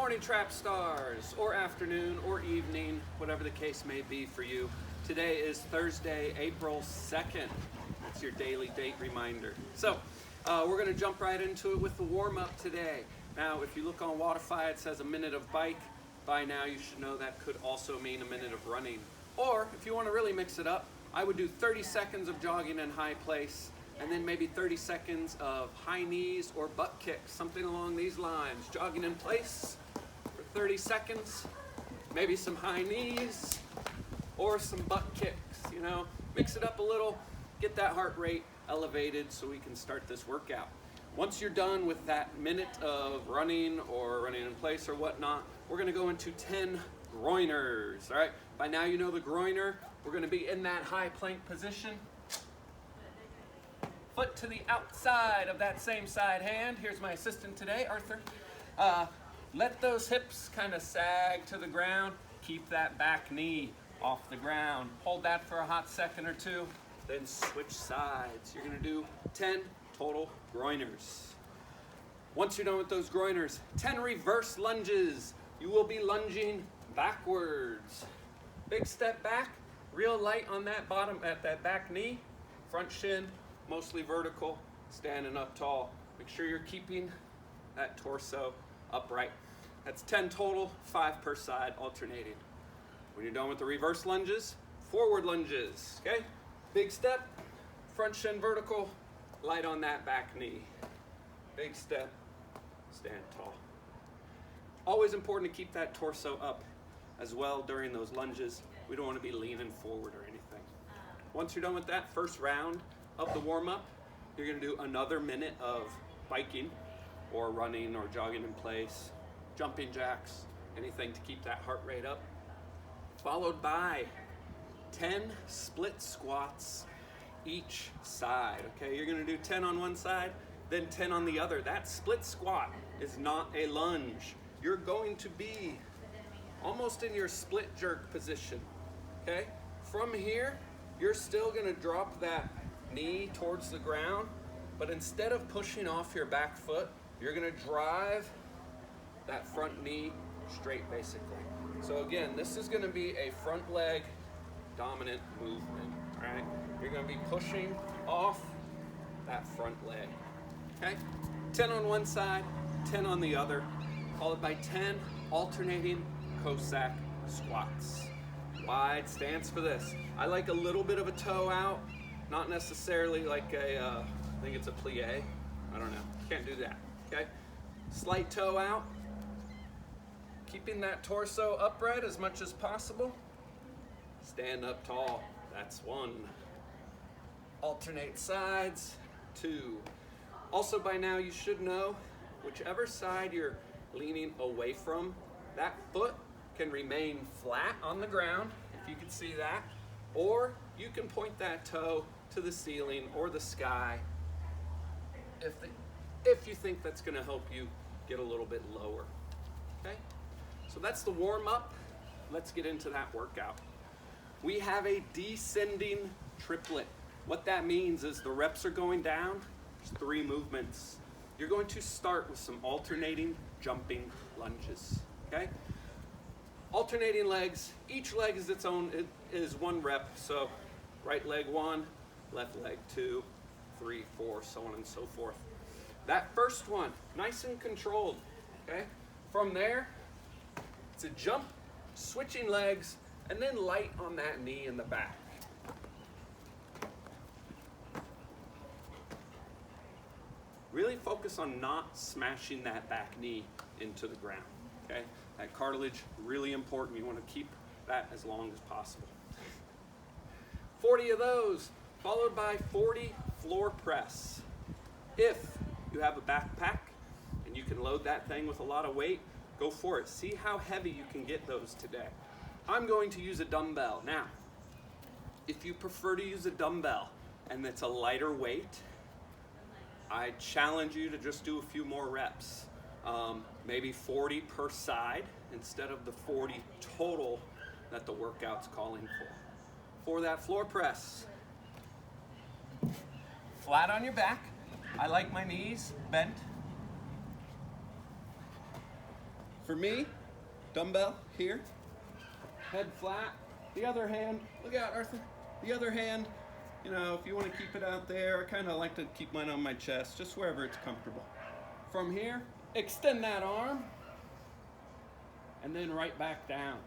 morning, Trap Stars, or afternoon, or evening, whatever the case may be for you. Today is Thursday, April 2nd. That's your daily date reminder. So, we're going to jump right into it with the warm-up today. Now, if you look on Wodify, it says a minute of bike. By now, you should know that could also mean a minute of running. Or, if you want to really mix it up, I would do 30 seconds of jogging in high place, and then maybe 30 seconds of high knees or butt kicks, something along these lines. Jogging in place for 30 seconds, maybe some high knees or some butt kicks, you know. Mix it up a little, get that heart rate elevated so we can start this workout. Once you're done with that minute of running or running in place or whatnot, we're gonna go into 10 groiners, all right? By now you know the groiner. We're gonna be in that high plank position. Foot to the outside of that same side hand. Here's my assistant today, Arthur. Let those hips kind of sag to the ground. Keep that back knee off the ground. Hold that for a hot second or two, then switch sides. You're gonna do 10 total groiners. Once you're done with those groiners, 10 reverse lunges. You will be lunging backwards. Big step back, real light on that bottom, at that back knee, front shin, mostly vertical, standing up tall. Make sure you're keeping that torso upright. That's 10 total, 5 per side, alternating. When you're done with the reverse lunges, forward lunges, okay? Big step, front shin vertical, light on that back knee. Big step, stand tall. Always important to keep that torso up as well during those lunges. We don't want to be leaning forward or anything. Once you're done with that first round of the warm-up, you're going to do another minute of biking or running or jogging in place, jumping jacks, anything to keep that heart rate up, followed by 10 split squats each side. Okay, you're going to do 10 on one side, then 10 on the other. That split squat is not a lunge. You're going to be almost in your split jerk position. Okay, from here you're still going to drop that knee towards the ground, but instead of pushing off your back foot, you're going to drive that front knee straight, basically. So again, this is going to be a front leg dominant movement, all right? You're going to be pushing off that front leg, okay? 10 on one side, 10 on the other, followed by 10 alternating Cossack squats. Wide stance for this. I like a little bit of a toe out, not necessarily like a, I think it's a plie. I don't know, can't do that, okay? Slight toe out, keeping that torso upright as much as possible. Stand up tall, that's 1. Alternate sides, 2. Also by now you should know, whichever side you're leaning away from, that foot can remain flat on the ground, if you can see that, or you can point that toe to the ceiling or the sky if you think that's going to help you get a little bit lower. Okay, so that's the warm-up. Let's get into that workout. We have a descending triplet. What that means is the reps are going down. There's 3 movements. You're going to start with some alternating jumping lunges. Okay, alternating legs. Each leg is its own, it is 1 rep. So right leg 1, left leg 2, 3, 4, so on and so forth. That first one, nice and controlled, okay? From there, it's a jump, switching legs, and then light on that knee in the back. Really focus on not smashing that back knee into the ground, okay? That cartilage, really important. You want to keep that as long as possible. 40 of those, followed by 40 floor press. If you have a backpack and you can load that thing with a lot of weight, go for it. See how heavy you can get those today. I'm going to use a dumbbell. Now, if you prefer to use a dumbbell and it's a lighter weight, I challenge you to just do a few more reps. Maybe 40 per side instead of the 40 total that the workout's calling for. For that floor press, flat on your back. I like my knees bent. For me, dumbbell here, head flat. The other hand, look out, Arthur. The other hand, you know, if you want to keep it out there, I kind of like to keep mine on my chest, just wherever it's comfortable. From here, extend that arm, and then right back down.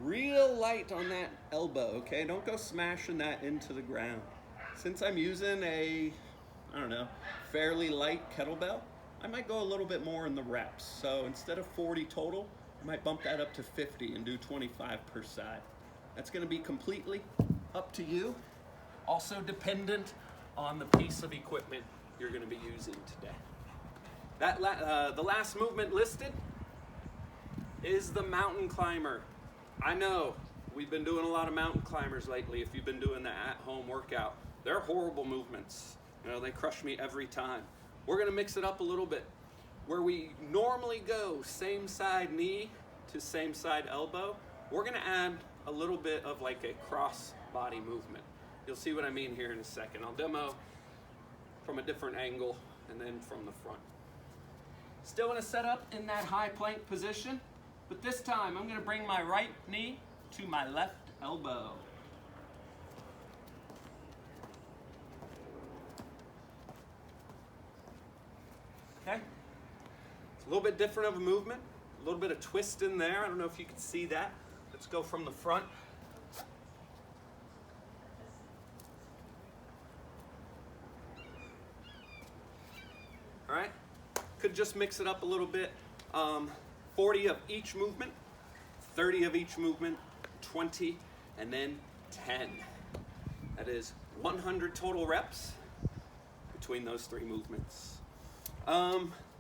Real light on that elbow, okay? Don't go smashing that into the ground. Since I'm using a, I don't know, fairly light kettlebell, I might go a little bit more in the reps. So instead of 40 total, I might bump that up to 50 and do 25 per side. That's gonna be completely up to you. Also dependent on the piece of equipment you're gonna be using today. The last movement listed is the mountain climber. I know we've been doing a lot of mountain climbers lately. If you've been doing the at-home workout, they're horrible movements. You know, they crush me every time. We're gonna mix it up a little bit. Where we normally go same side knee to same side elbow, we're gonna add a little bit of like a cross body movement. You'll see what I mean here in a second. I'll demo from a different angle and then from the front. Still gonna set up in that high plank position, but this time I'm gonna bring my right knee to my left elbow. Okay? It's a little bit different of a movement, a little bit of twist in there. I don't know if you can see that. Let's go from the front. All right? Could just mix it up a little bit. 40 of each movement, 30 of each movement, 20, and then 10. That is 100 total reps between those three movements.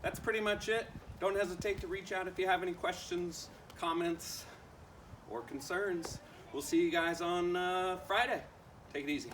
That's pretty much it. Don't hesitate to reach out if you have any questions, comments, or concerns. We'll see you guys on Friday. Take it easy.